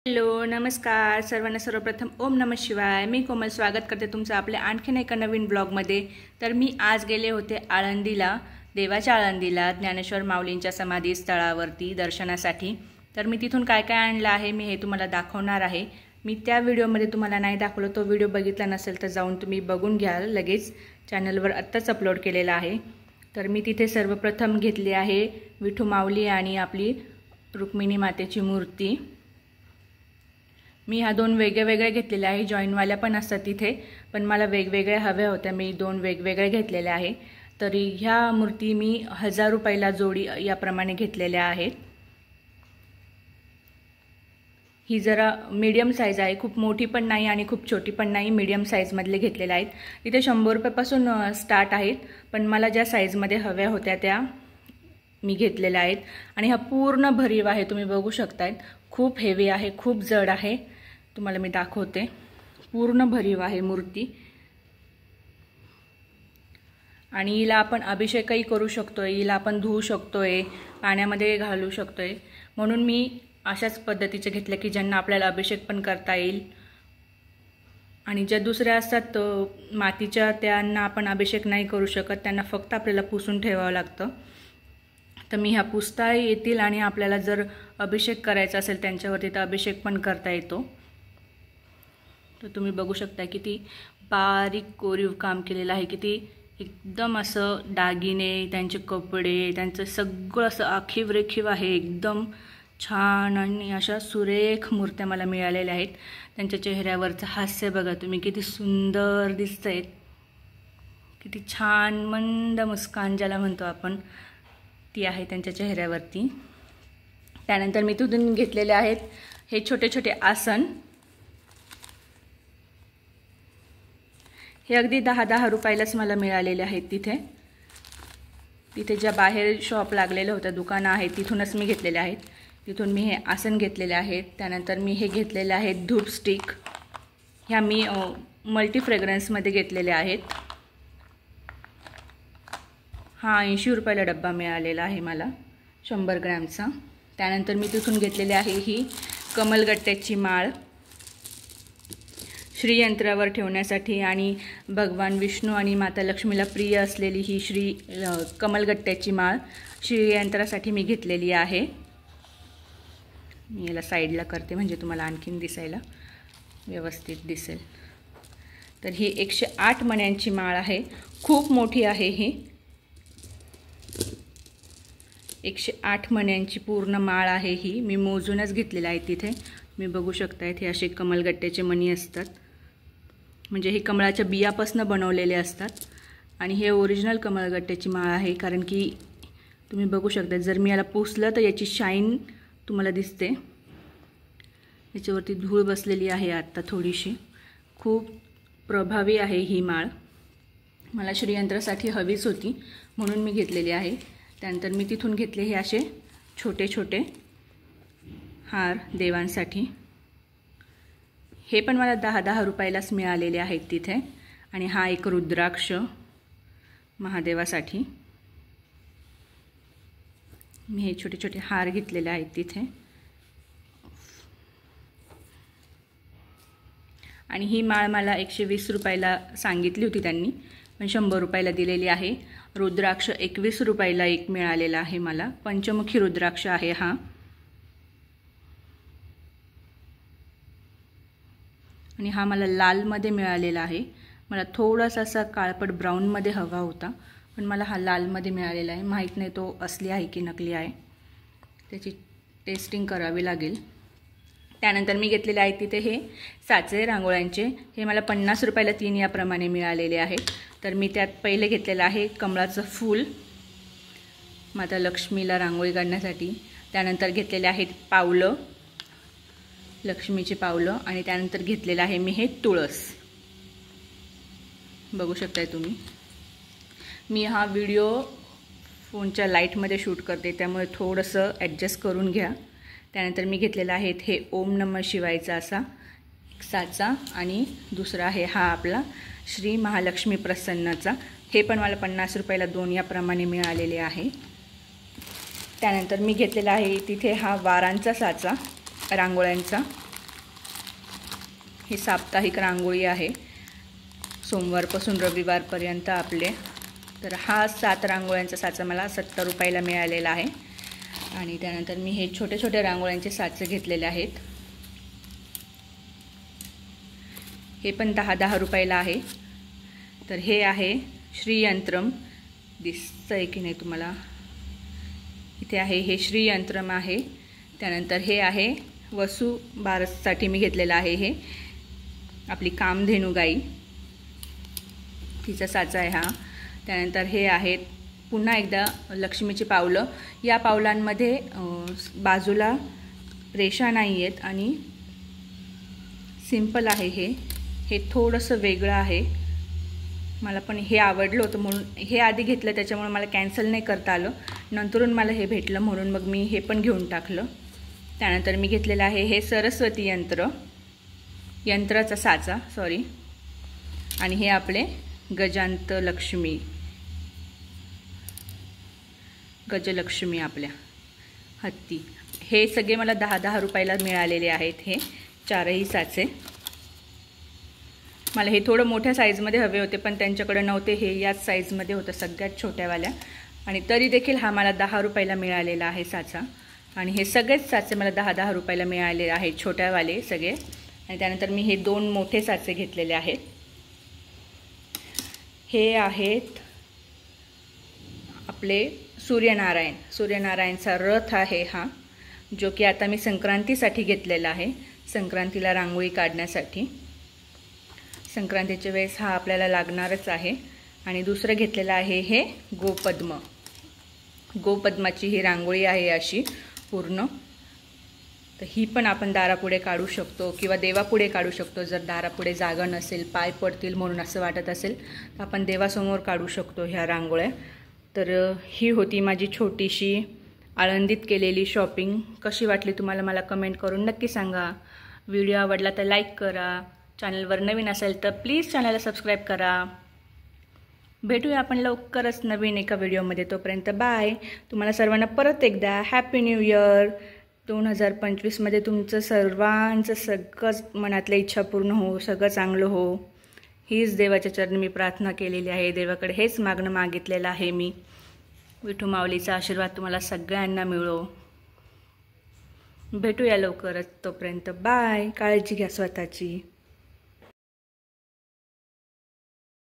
Hello नमस्कार सर्वांना। सर्वप्रथम ओम नमः शिवाय। मी कोमल स्वागत करते तुमचं आपल्या आणखीन एका नवीन ब्लॉगमध्ये। तर मी आज गेले होते आळंदीला, देवाच्या आळंदीला, ज्ञानेश्वर माऊलींच्या समाधी स्थळावरती दर्शनासाठी। तर मी तिथून काय काय आणलं आहे मी हे तुम्हाला दाखवणार आहे। मी त्या व्हिडिओमध्ये तुम्हाला नाही दाखवलं, तो व्हिडिओ बघितला नसेल तर जाऊन तुम्ही बघून घ्या, लगेच चॅनलवर आत्ताच अपलोड केलेला आहे। तर मी तिथे सर्वप्रथम घेतली आहे विठू माऊली आणि आपली रुक्मिणी मातेची मूर्ती। मी ह्या दोन वेगवेगळ्या घेतलेल्या आहे, जॉईनवाल्या पण असतात तिथे, पण मला वेगवेगळ्या हव्या होत्या, मी दोन वेगवेगळ्या घेतलेल्या आहे। तरी ह्या मूर्ती मी 1000 रुपयाला जोडी याप्रमाणे घेतलेल्या आहेत। ही जरा मीडियम साईज आहे, खूप मोठी पण नाही आणि खूप छोटी पण नाही, मीडियम साईजमधले घेतलेले आहेत। तिथे 100 रुपयापासून स्टार्ट आहेत, पण मला ज्या साईजमध्ये हव्या होत्या त्या मी घेतलेल्या आहेत। आणि हा पूर्ण भरीव आहे, तुम्ही बघू शकताय, खूप हेवी आहे, खूप जड आहे। तुम्हाला मी दाखवते, पूर्ण भरीव आहे मूर्ती। आणि हिला आपण अभिषेकही करू शकतोय, हिला आपण धुवू शकतोय, पाण्यामध्ये घालू शकतोय, म्हणून मी अशाच पद्धतीचे घेतले की ज्यांना आपल्याला अभिषेक पण करता येईल। आणि ज्या दुसऱ्या असतात मातीच्या, त्यांना आपण अभिषेक नाही करू शकत, त्यांना फक्त आपल्याला पुसून ठेवावं लागतं। तर मी ह्या पुसता येतील आणि आपल्याला जर अभिषेक करायचा असेल त्यांच्यावरती तर अभिषेक पण करता येतो। तर तुम्ही बघू शकता किती बारीक कोरीव काम केलेलं आहे, किती एकदम असं दागिने, त्यांचे कपडे, त्यांचं सगळं असं आखीव रेखीव आहे, एकदम छान। आणि अशा सुरेख मूर्त्या मला मिळालेल्या आहेत। त्यांच्या चेहऱ्यावरचं हास्य बघा तुम्ही, किती सुंदर दिसतंय, किती छान मंद मुस्कान ज्याला म्हणतो आपण ती आहे त्यांच्या चेहऱ्यावरती। त्यानंतर मी तिथून घेतलेले आहेत हे छोटे छोटे आसन। हे अगदी 10-10 रुपयालाच मला मिळालेले आहेत। तिथे ज्या बाहेर शॉप लागलेलं होतं, दुकानं आहेत, तिथूनच मी घेतलेले आहेत। तिथून मी हे आसन घेतलेले आहेत। त्यानंतर मी हे घेतलेले आहेत धूप स्टिक, ह्या मी मल्टी फ्रेग्रन्समध्ये घेतलेले आहेत। हा 80 रुपयाला डब्बा मिळालेला आहे मला 100 ग्रॅमचा। त्यानंतर मी तिथून घेतलेली आहे ही कमलगट्ट्याची माळ, श्रीयंत्रावर ठेवण्यासाठी आणि भगवान विष्णू आणि माता लक्ष्मीला प्रिय असलेली ही कमलगट्ट्याची माळ श्रीयंत्रासाठी मी घेतलेली आहे। मी याला साईडला करते म्हणजे तुम्हाला आणखीन दिसायला व्यवस्थित दिसेल। तर ही 108 मण्यांची माळ आहे, खूप मोठी आहे ही, 108 मण्यांची पूर्ण माळ आहे ही, मी मोजूनच घेतलेली आहे। तिथे मी बघू शकताय हे असे कमलगट्ट्याचे मणी असतात, म्हणजे हे कमळाच्या बियापासून बनवलेले असतात। आणि हे ओरिजिनल कमलगट्ट्याची माळ आहे, कारण की तुम्ही बघू शकता जर मी याला पुसलं तर याची शाईन तुम्हाला दिसते, याच्यावरती धूळ बसलेली आहे आता थोडीशी, खूप प्रभावी आहे ही माळ। मला श्रीयंत्रासाठी हवीच होती म्हणून मी घेतलेली आहे। त्यानंतर मी तिथून घेतले हे असे छोटे छोटे हार देवांसाठी, हे पण मला 10-10 रुपयालाच मिळालेले आहेत तिथे। आणि हा एक रुद्राक्ष महादेवासाठी, मी हे छोटे छोटे हार घेतलेले आहेत तिथे। आणि ही माळ मला 120 रुपयाला सांगितली होती त्यांनी, पण 100 रुपयाला दिलेली आहे। रुद्राक्ष 21 रुपयाला एक मिळालेला आहे मला, पंचमुखी रुद्राक्ष आहे हा। आणि हा मला लालमध्ये मिळालेला आहे, मला थोडासा असा काळपट ब्राऊनमध्ये हवा होता, पण मला हा लालमध्ये मिळालेला आहे। माहीत नाही तो असली आहे की नकली आहे, त्याची टेस्टिंग करावी लागेल। त्यानंतर मी घेतलेले आहेत तिथे हे साचे रांगोळ्यांचे, हे मला 50 रुपयाला 3 याप्रमाणे मिळालेले आहेत। तर मी त्यात पहिले घेतलेलं आहे कमळाचं फूल माता लक्ष्मीला रांगोळी काढण्यासाठी। त्यानंतर घेतलेले आहेत पावलं, लक्ष्मीची पावलं। आणि त्यानंतर घेतलेलं आहे मी हे तुळस, बघू शकताय तुम्ही। मी हा व्हिडिओ फोनच्या लाईटमध्ये शूट करते, त्यामुळे थोडंसं ॲडजस्ट करून घ्या। त्यानंतर मी घेतलेला आहे हे ओम नमः शिवायचा असा एक साचा, आणि दुसरा आहे हा आपला श्री महालक्ष्मी प्रसन्नाचा, हे पण मला 50 रुपयाला 2 याप्रमाणे मिळालेले आहे। त्यानंतर मी घेतलेला आहे तिथे हा वारांचा साचा रांगोळ्यांचा, हे साप्ताहिक रांगोळी आहे, सोमवारपासून रविवारपर्यंत आपले. तर हा 7 रांगोळ्यांचा साचा मला 70 रुपयाला मिळालेला आहे. आणि त्यानंतर मी हे छोटे छोटे रांगोळ्यांचे साचे घेतलेले आहेत. हे पण 10-10 रुपयाला आहे. तर हे आहे श्रीयंत्रम, दिसतंय की नाही तुम्हाला, इथे आहे, हे श्रीयंत्रम आहे. त्यानंतर हे आहे वसू बारससाठी मी घेतलेलं आहे, हे आपली कामधेनू गाई, तिचा साचा आहे हा. त्यानंतर हे आहेत पुन्हा एकदा लक्ष्मीची पावलं. या पावलांमध्ये बाजूला रेषा नाही आहेत आणि सिंपल आहे. हे थोडंसं वेगळं आहे. मला पण हे आवडलं होतं म्हणून हे आधी घेतलं, त्याच्यामुळे मला कॅन्सल नाही करता आलं. नंतरून मला हे भेटलं म्हणून मग मी हे पण घेऊन टाकलं. त्यानंतर मी घेतलेलं आहे हे सरस्वती यंत्राचा साचा, सॉरी. आणि हे आपले गजांत लक्ष्मी, गजलक्ष्मी आपल्या हत्ती. हे सगळे मला 10-10 रुपयाला मिळालेले आहेत. हे 4ही साचे मला हे थोडं मोठ्या साईजमध्ये हवे होते, पण त्यांच्याकडे नव्हते. हे याच साईजमध्ये होतं, सगळ्यात छोट्यावाल्या. आणि तरी देखील हा मला 10 रुपयाला मिळालेला आहे साचा. आणि हे सगळेच साचे मला 10-10 रुपयाला मिळाले आहेत, छोट्यावाले सगळे. आणि त्यानंतर मी हे 2 मोठे साचे घेतलेले आहेत. हे आहेत आपले सूर्यनारायणचा रथ आहे हा, जो की आता मी संक्रांतीसाठी घेतलेला आहे, संक्रांतीला रांगोळी काढण्यासाठी. संक्रांतीच्या वेळेस हा आपल्याला लागणारच आहे. आणि दुसरं घेतलेलं आहे हे गोपद्माची ही रांगोळी आहे अशी पूर्ण. तर ही पण आपण दारापुढे काढू शकतो किंवा देवापुढे काढू शकतो. जर दारापुढे जागा नसेल, पाय पडतील म्हणून असं वाटत असेल, तर आपण देवासमोर काढू शकतो ह्या रांगोळ्या. तर ही होती माझी छोटीशी आळंदीत केलेली शॉपिंग. कशी वाटली तुम्हाला मला कमेंट करून नक्की सांगा. व्हिडिओ आवडला तर लाईक करा. चॅनलवर नवीन असेल तर प्लीज चॅनलला सबस्क्राईब करा. भेटूया आपण लवकरच नवीन एका व्हिडिओमध्ये. तोपर्यंत बाय. तुम्हाला सर्वांना परत एकदा हॅपी न्यू इयर. 2025मध्ये तुमचं सर्वांचं सगळंच मनातल्या इच्छा पूर्ण हो, सगळं चांगलं हो, हीच देवाच्या चरणी मी प्रार्थना केलेली आहे. देवाकडे हेच मागणं मागितलेलं आहे मी. विठू माऊलीचा आशीर्वाद तुम्हाला सगळ्यांना मिळो. भेटूया लवकरच. तोपर्यंत बाय. काळजी घ्या स्वतःची.